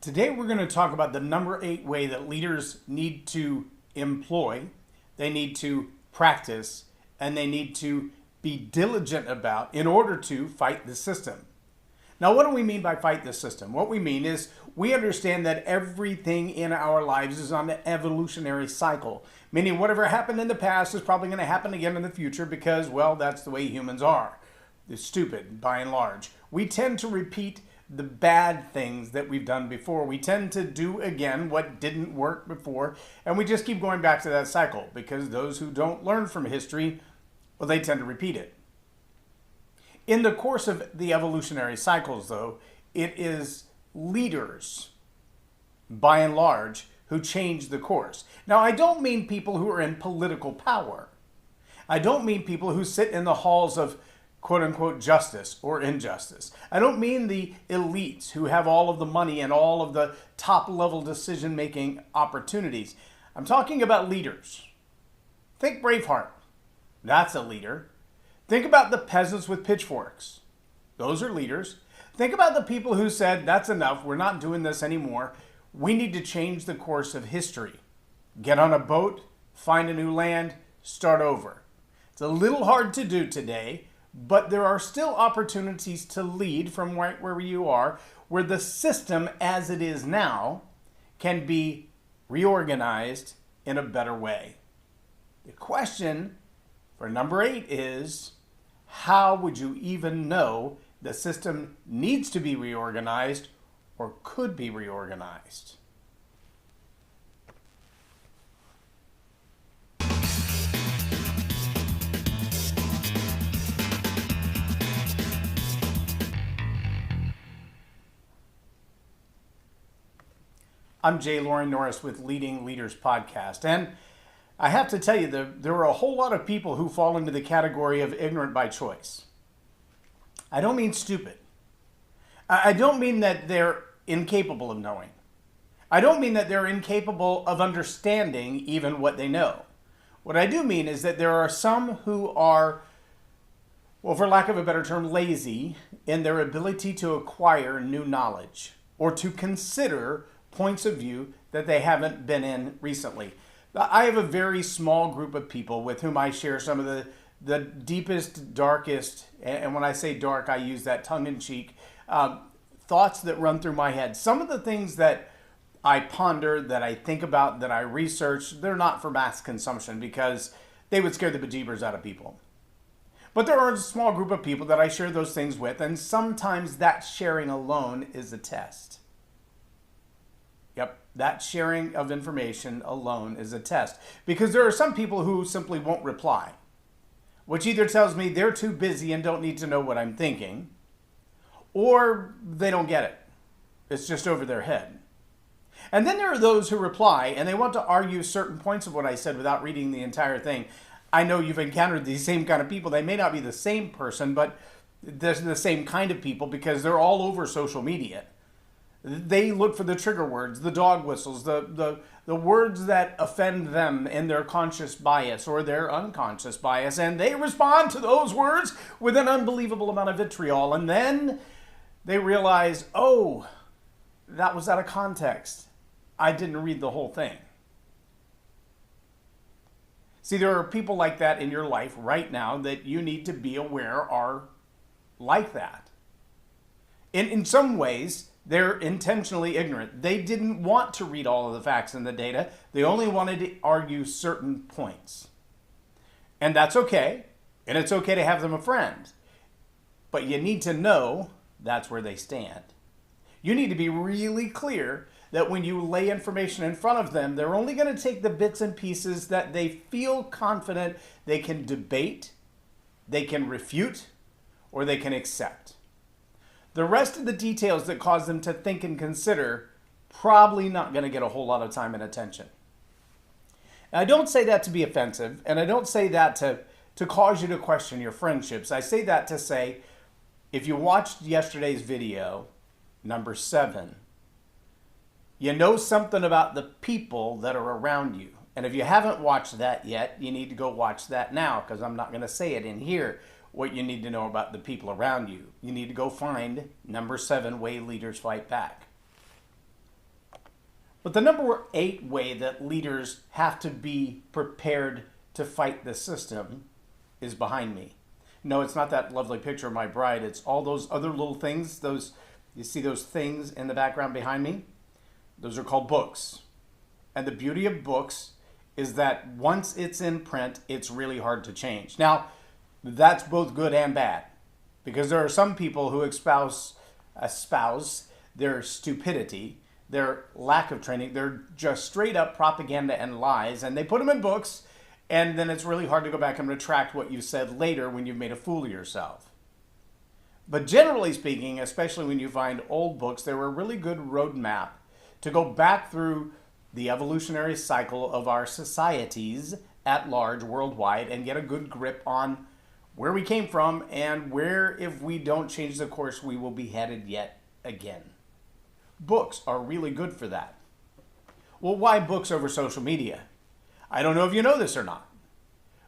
Today we're going to talk about the number 8 way that leaders need to employ, they need to practice, and they need to be diligent about in order to fight the system. Now, what do we mean by fight the system? What we mean is we understand that everything in our lives is on the evolutionary cycle, meaning whatever happened in the past is probably going to happen again in the future because, well, that's the way humans are. They're stupid, by and large. We tend to repeat the bad things that we've done before. We tend to do again what didn't work before, and we just keep going back to that cycle because those who don't learn from history, well, they tend to repeat it. In the course of the evolutionary cycles, though, it is leaders, by and large, who change the course. Now, I don't mean people who are in political power. I don't mean people who sit in the halls of quote-unquote justice or injustice. I don't mean the elites who have all of the money and all of the top-level decision-making opportunities. I'm talking about leaders. Think Braveheart. That's a leader. Think about the peasants with pitchforks. Those are leaders. Think about the people who said, that's enough, we're not doing this anymore. We need to change the course of history. Get on a boat, find a new land, start over. It's a little hard to do today, but there are still opportunities to lead from right where you are, where the system as it is now can be reorganized in a better way. The question for number 8 is, how would you even know the system needs to be reorganized or could be reorganized? I'm J Loren Norris with Leading Leaders Podcast, and I have to tell you, there are a whole lot of people who fall into the category of ignorant by choice. I don't mean stupid. I don't mean that they're incapable of knowing. I don't mean that they're incapable of understanding even what they know. What I do mean is that there are some who are, well, for lack of a better term, lazy in their ability to acquire new knowledge or to consider points of view that they haven't been in recently. I have a very small group of people with whom I share some of the deepest, darkest, and when I say dark, I use that tongue-in-cheek, thoughts that run through my head. Some of the things that I ponder, that I think about, that I research, they're not for mass consumption because they would scare the bejeebers out of people. But there are a small group of people that I share those things with, and sometimes that sharing alone is a test. Yep, that sharing of information alone is a test. Because there are some people who simply won't reply, which either tells me they're too busy and don't need to know what I'm thinking, or they don't get it. It's just over their head. And then there are those who reply, and they want to argue certain points of what I said without reading the entire thing. I know you've encountered these same kind of people. They may not be the same person, but they're the same kind of people because they're all over social media. They look for the trigger words, the dog whistles, the words that offend them in their conscious bias or their unconscious bias, and they respond to those words with an unbelievable amount of vitriol. And then they realize, oh, that was out of context. I didn't read the whole thing. See, there are people like that in your life right now that you need to be aware are like that. In some ways, they're intentionally ignorant. They didn't want to read all of the facts and the data. They only wanted to argue certain points. And that's okay. And it's okay to have them a friend. But you need to know that's where they stand. You need to be really clear that when you lay information in front of them, they're only going to take the bits and pieces that they feel confident they can debate, they can refute, or they can accept. The rest of the details that cause them to think and consider, probably not going to get a whole lot of time and attention. And I don't say that to be offensive, and I don't say that to cause you to question your friendships. I say that to say, if you watched yesterday's video, number 7, you know something about the people that are around you. And if you haven't watched that yet, you need to go watch that now, because I'm not going to say it in here. What you need to know about the people around you. You need to go find number 7, Way Leaders Fight Back. But the number 8 way that leaders have to be prepared to fight the system is behind me. No, it's not that lovely picture of my bride. It's all those other little things. You see those things in the background behind me? Those are called books. And the beauty of books is that once it's in print, it's really hard to change. Now, that's both good and bad, because there are some people who espouse their stupidity, their lack of training. They're just straight up propaganda and lies, and they put them in books, and then it's really hard to go back and retract what you said later when you've made a fool of yourself. But generally speaking, especially when you find old books, they're a really good roadmap to go back through the evolutionary cycle of our societies at large worldwide and get a good grip on where we came from and where, if we don't change the course, we will be headed yet again. Books are really good for that. Well, why books over social media? I don't know if you know this or not,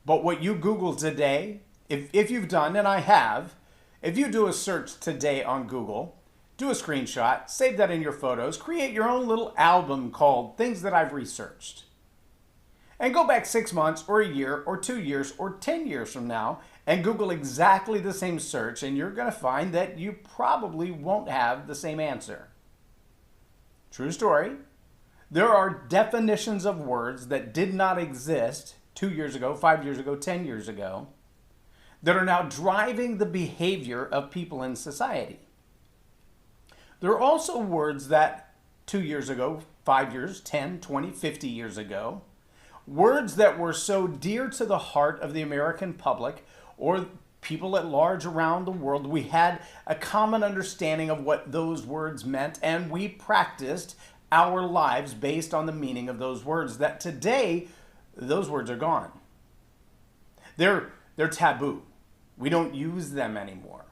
but what you Google today, if you've done, and I have, if you do a search today on Google, do a screenshot, save that in your photos, create your own little album called Things That I've Researched. And go back 6 months or a year or 2 years or 10 years from now and Google exactly the same search, and you're going to find that you probably won't have the same answer. True story. There are definitions of words that did not exist 2 years ago, 5 years ago, 10 years ago, that are now driving the behavior of people in society. There are also words that 2 years ago, 5 years, 10, 20, 50 years ago, words that were so dear to the heart of the American public or people at large around the world, we had a common understanding of what those words meant, and we practiced our lives based on the meaning of those words, that today, those words are gone. They're taboo. We don't use them anymore.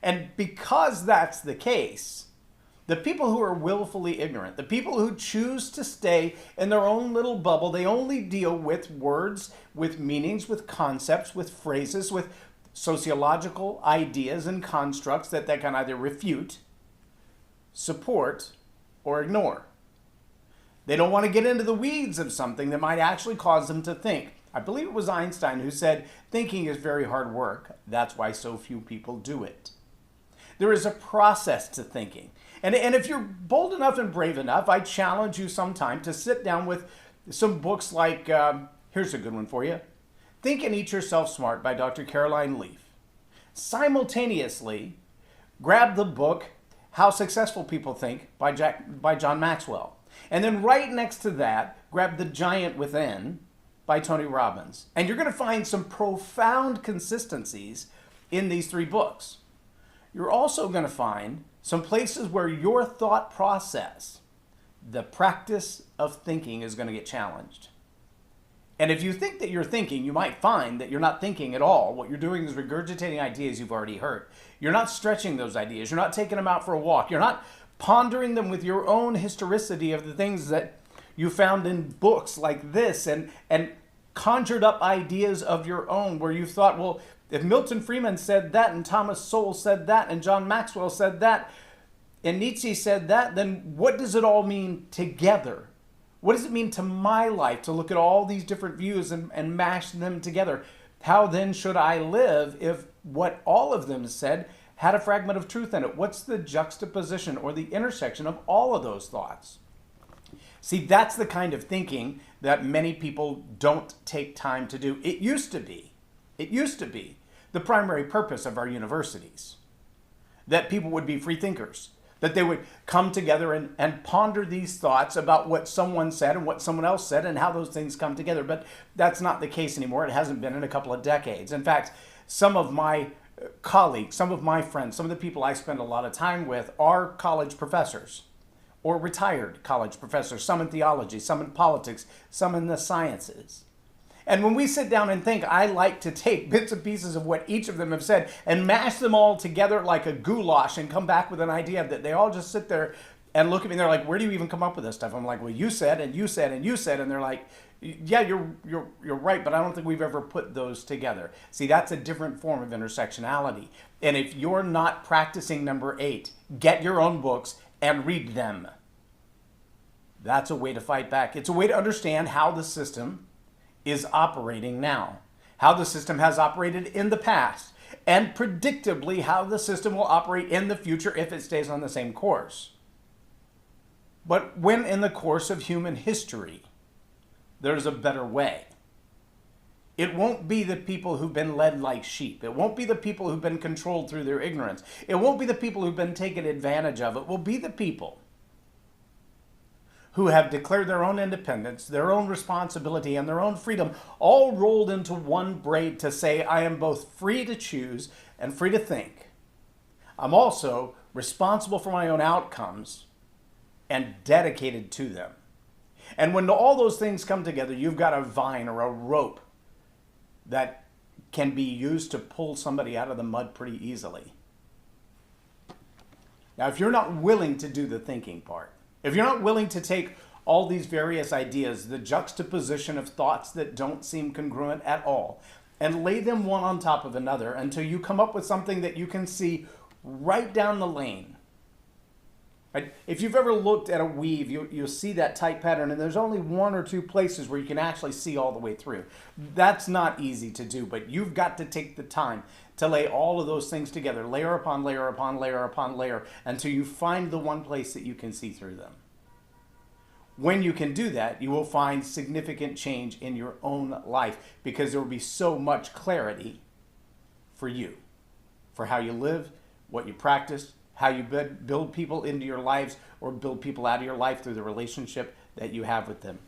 And because that's the case, the people who are willfully ignorant, the people who choose to stay in their own little bubble, they only deal with words, with meanings, with concepts, with phrases, with sociological ideas and constructs that they can either refute, support, or ignore. They don't want to get into the weeds of something that might actually cause them to think. I believe it was Einstein who said, thinking is very hard work. That's why so few people do it. There is a process to thinking. And if you're bold enough and brave enough, I challenge you sometime to sit down with some books like, here's a good one for you, Think and Eat Yourself Smart by Dr. Caroline Leaf. Simultaneously, grab the book How Successful People Think by John Maxwell. And then right next to that, grab The Giant Within by Tony Robbins. And you're going to find some profound consistencies in these 3 books. You're also going to find some places where your thought process, the practice of thinking, is going to get challenged. And if you think that you're thinking, you might find that you're not thinking at all. What you're doing is regurgitating ideas you've already heard. You're not stretching those ideas. You're not taking them out for a walk. You're not pondering them with your own historicity of the things that you found in books like this and conjured up ideas of your own where you thought, well, if Milton Friedman said that and Thomas Sowell said that and John Maxwell said that and Nietzsche said that, then what does it all mean together? What does it mean to my life to look at all these different views and mash them together? How then should I live if what all of them said had a fragment of truth in it? What's the juxtaposition or the intersection of all of those thoughts? See, that's the kind of thinking that many people don't take time to do. It used to be the primary purpose of our universities, that people would be free thinkers, that they would come together and ponder these thoughts about what someone said and what someone else said and how those things come together. But that's not the case anymore. It hasn't been in a couple of decades. In fact, some of my colleagues, some of my friends, some of the people I spend a lot of time with are college professors or retired college professors, some in theology, some in politics, some in the sciences. And when we sit down and think, I like to take bits and pieces of what each of them have said and mash them all together like a goulash and come back with an idea that they all just sit there and look at me and they're like, where do you even come up with this stuff? I'm like, well, you said, and you said, and you said. And they're like, yeah, you're right, but I don't think we've ever put those together. See, that's a different form of intersectionality. And if you're not practicing number 8, get your own books and read them. That's a way to fight back. It's a way to understand how the system is operating now, how the system has operated in the past, and predictably how the system will operate in the future if it stays on the same course. But when in the course of human history, there's a better way. It won't be the people who've been led like sheep. It won't be the people who've been controlled through their ignorance. It won't be the people who've been taken advantage of. It will be the people who have declared their own independence, their own responsibility, and their own freedom, all rolled into one braid to say, I am both free to choose and free to think. I'm also responsible for my own outcomes and dedicated to them. And when all those things come together, you've got a vine or a rope that can be used to pull somebody out of the mud pretty easily. Now, if you're not willing to do the thinking part, if you're not willing to take all these various ideas, the juxtaposition of thoughts that don't seem congruent at all, and lay them one on top of another until you come up with something that you can see right down the lane. Right? If you've ever looked at a weave, you'll see that tight pattern, and there's only one or two places where you can actually see all the way through. That's not easy to do, but you've got to take the time to lay all of those things together, layer upon layer upon layer upon layer, until you find the one place that you can see through them. When you can do that, you will find significant change in your own life, because there will be so much clarity for you, for how you live, what you practice, how you build people into your lives or build people out of your life through the relationship that you have with them.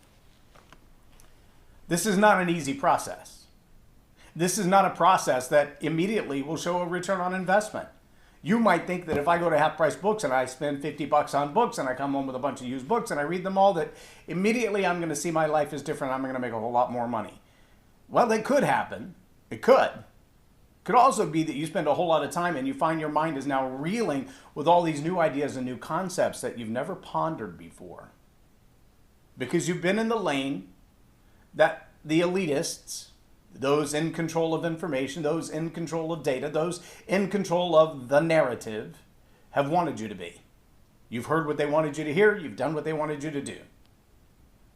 This is not an easy process. This is not a process that immediately will show a return on investment. You might think that if I go to Half Price Books and I spend $50 on books and I come home with a bunch of used books and I read them all, that immediately I'm going to see my life is different. I'm going to make a whole lot more money. Well, that could happen. It could. Could also be that you spend a whole lot of time and you find your mind is now reeling with all these new ideas and new concepts that you've never pondered before. Because you've been in the lane that the elitists, those in control of information, those in control of data, those in control of the narrative, have wanted you to be. You've heard what they wanted you to hear. You've done what they wanted you to do.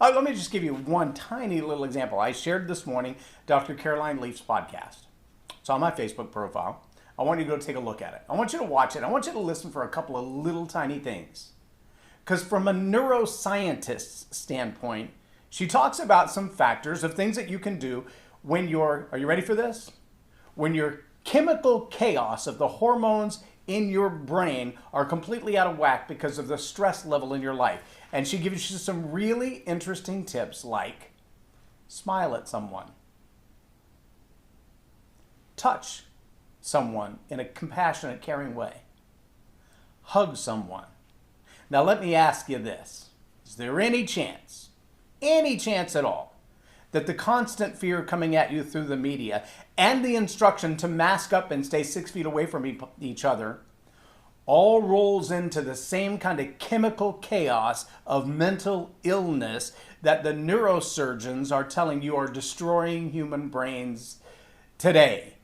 Let me just give you one tiny little example. I shared this morning Dr. Caroline Leaf's podcast. It's on my Facebook profile. I want you to go take a look at it. I want you to watch it. I want you to listen for a couple of little tiny things. Because from a neuroscientist's standpoint, she talks about some factors of things that you can do when you're, are you ready for this? When your chemical chaos of the hormones in your brain are completely out of whack because of the stress level in your life. And she gives you some really interesting tips like smile at someone, touch someone in a compassionate, caring way, hug someone. Now let me ask you this. Is there any chance at all, that the constant fear coming at you through the media and the instruction to mask up and stay 6 feet away from each other all rolls into the same kind of chemical chaos of mental illness that the neurosurgeons are telling you are destroying human brains today?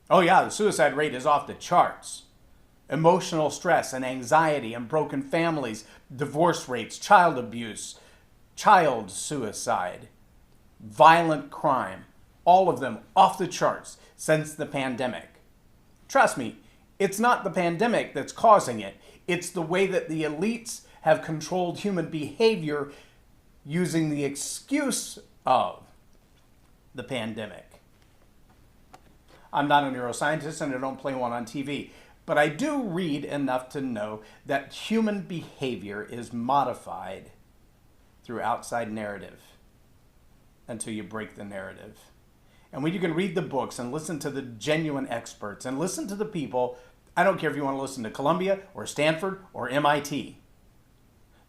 Oh yeah, the suicide rate is off the charts. Emotional stress and anxiety and broken families, divorce rates, child abuse, child suicide, violent crime, all of them off the charts since the pandemic. Trust me, it's not the pandemic that's causing it. It's the way that the elites have controlled human behavior using the excuse of the pandemic. I'm not a neuroscientist and I don't play one on TV, but I do read enough to know that human behavior is modified through outside narrative until you break the narrative. And when you can read the books and listen to the genuine experts and listen to the people, I don't care if you want to listen to Columbia or Stanford or MIT.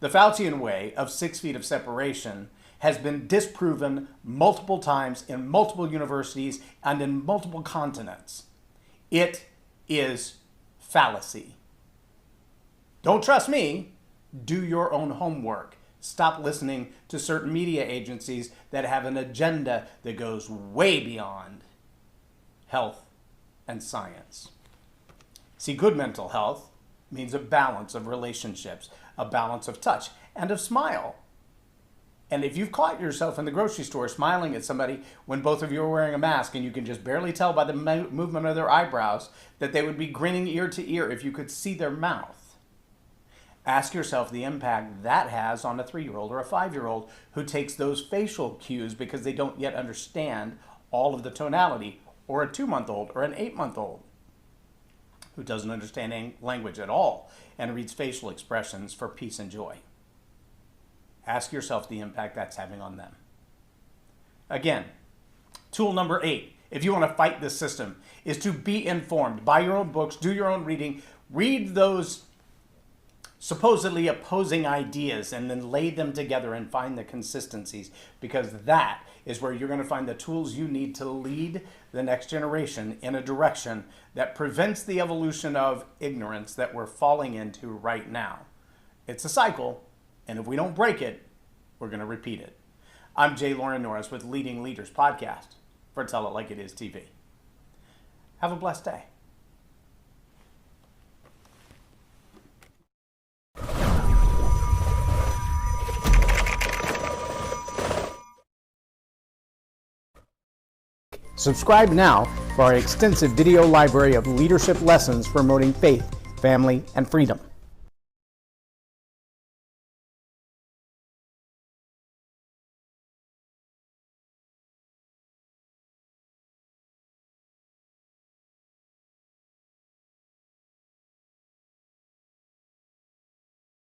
The Faucian way of 6 feet of separation has been disproven multiple times in multiple universities and in multiple continents. It is fallacy. Don't trust me. Do your own homework. Stop listening to certain media agencies that have an agenda that goes way beyond health and science. See, good mental health means a balance of relationships, a balance of touch, and of smile. And if you've caught yourself in the grocery store smiling at somebody when both of you are wearing a mask and you can just barely tell by the movement of their eyebrows that they would be grinning ear to ear if you could see their mouth, ask yourself the impact that has on a 3-year-old or a 5-year-old who takes those facial cues because they don't yet understand all of the tonality, or a 2-month-old or an 8-month-old who doesn't understand language at all and reads facial expressions for peace and joy. Ask yourself the impact that's having on them. Again, tool number 8, if you want to fight this system, is to be informed. Buy your own books, do your own reading, read those supposedly opposing ideas and then lay them together and find the consistencies, because that is where you're going to find the tools you need to lead the next generation in a direction that prevents the evolution of ignorance that we're falling into right now. It's a cycle, and if we don't break it, we're going to repeat it. I'm J Loren Norris with Leading Leaders Podcast for Tell It Like It Is TV. Have a blessed day. Subscribe now for our extensive video library of leadership lessons promoting faith, family, and freedom.